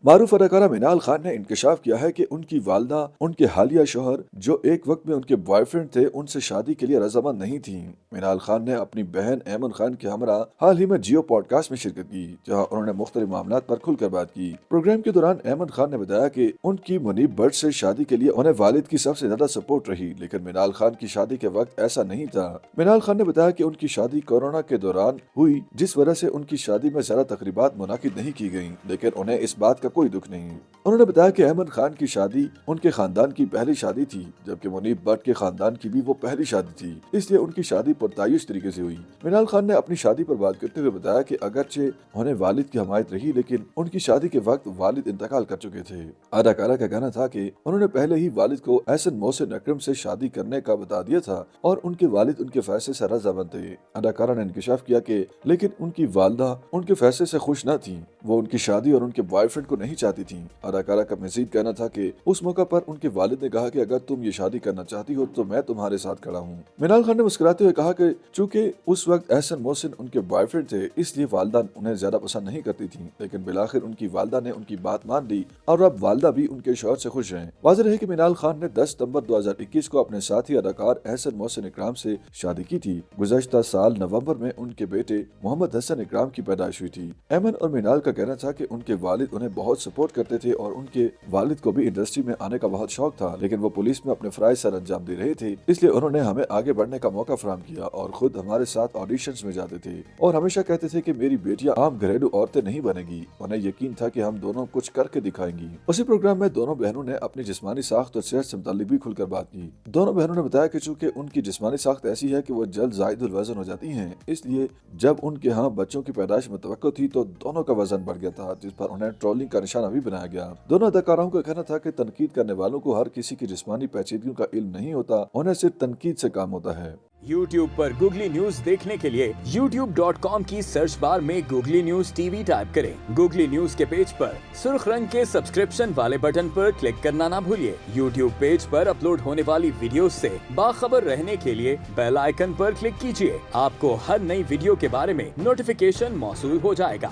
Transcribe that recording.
معروف اداکارہ منال خان نے انکشاف کیا ہے کہ ان کی والدہ ان کے حالیہ شوہر جو ایک وقت میں ان کے بوائے فرینڈ تھے ان سے شادی کے لیے رضامند نہیں تھیں۔ منال خان نے اپنی بہن ایمن خان کے ہمراہ حال ہی میں جیو پوڈ کاسٹ میں شرکت کی، جہاں انہوں نے مختلف معاملات پر کھل کر بات کی۔ پروگرام کے دوران ایمن خان نے بتایا کہ ان کی منیب بٹ سے شادی کے لیے انہیں والد کی سب سے زیادہ سپورٹ رہی، لیکن منال خان کی شادی کے وقت ایسا نہیں تھا۔ منال خان نے بتایا کہ ان کی شادی کورونا کے دوران ہوئی، جس وجہ سے ان کی شادی میں زیادہ تقریبات منعقد نہیں کی گئیں، لیکن انہیں اس بات کا کوئی دکھ نہیں۔ انہوں نے بتایا کہ ایمن خان کی شادی ان کے خاندان کی پہلی شادی تھی، جبکہ منیب بٹ کے خاندان کی بھی وہ پہلی شادی تھی، اس لیے ان کی شادی پرتعیش طریقے سے ہوئی۔ منال خان نے اپنی شادی پر بات کرتے ہوئے بتایا کہ اگرچہ انہیں والد کی حمایت رہی، لیکن ان کی شادی کے وقت والد انتقال کر چکے تھے۔ اداکارہ کا کہنا تھا کہ انہوں نے پہلے ہی والد کو احسن محسن اکرم سے شادی کرنے کا بتا دیا تھا اور ان کے والد ان کے فیصلے سے رضامند تھے۔ اداکارہ نے انکشاف کیا کہ لیکن ان کی والدہ ان کے فیصلے سے خوش نہ تھیں، وہ ان کی شادی اور ان کے بوائے فرینڈ کو نہیں چاہتی تھیں۔ اداکارہ کا مزید کہنا تھا کہ اس موقع پر ان کے والد نے کہا کہ اگر تم یہ شادی کرنا چاہتی ہو تو میں تمہارے ساتھ کھڑا ہوں۔ منال خان نے مسکراتے ہوئے کہا کہ چونکہ اس وقت احسن محسن ان کے بوائے فرینڈ تھے، اس لیے والدہ انہیں زیادہ پسند نہیں کرتی تھیں، لیکن بالآخر ان کی والدہ نے ان کی بات مان لی اور اب والدہ بھی ان کے شوہر سے خوش ہیں۔ واضح ہے کہ منال خان نے 10 ستمبر 2021 کو اپنے ساتھی اداکار احسن محسن اکرام سے شادی کی تھی۔ گزشتہ سال نومبر میں ان کے بیٹے محمد حسن اکرام کی پیدائش ہوئی تھی۔ ایمن اور منال کا کہنا تھا کہ ان کے والد انہیں بہت سپورٹ کرتے تھے اور ان کے والد کو بھی انڈسٹری میں آنے کا بہت شوق تھا، لیکن وہ پولیس میں اپنے فرائض سر انجام دے رہے تھے، اس لیے انہوں نے ہمیں آگے بڑھنے کا موقع فراہم کیا اور خود ہمارے ساتھ آڈیشنز میں جاتے تھے اور ہمیشہ کہتے تھے کہ میری بیٹیاں عام گھریلو عورتیں نہیں بنے گی۔ انہیں یقین تھا کہ ہم دونوں کچھ کر کے دکھائیں گی۔ اسی پروگرام میں دونوں بہنوں نے اپنی جسمانی ساخت اور صحت سے متعلق بھی کھل کر بات کی۔ دونوں بہنوں نے بتایا کہ چونکہ ان کی جسمانی ساخت ایسی ہے کہ وہ جلد زائد الوزن ہو جاتی ہیں، اس لیے جب ان کے ہاں بچوں کی پیدائش متوقع تھی تو دونوں کا وزن بڑھ گیا تھا، جس پر انہیں ٹرولنگ کا نشانہ بھی بنایا گیا۔ دونوں اداکاراؤں کا کہنا تھا کہ تنقید کرنے والوں کو ہر کسی کی جسمانی پیچیدگیوں کا علم نہیں ہوتا، انہیں صرف تنقید سے کام ہوتا ہے۔ YouTube پر گوگلی نیوز دیکھنے کے لیے youtube.com کی سرچ بار میں googly news T V type کریں۔ گوگلی نیوز کے پیج پر سرخ رنگ کے سبسکرپشن والے بٹن پر کلک کرنا نہ بھولیے۔ YouTube پیج پر اپلوڈ ہونے والی ویڈیوز سے باخبر رہنے کے لیے بیل آئیکن پر کلک کیجیے۔ آپ کو ہر نئی ویڈیو کے بارے میں نوٹیفیکیشن موصول ہو جائے گا۔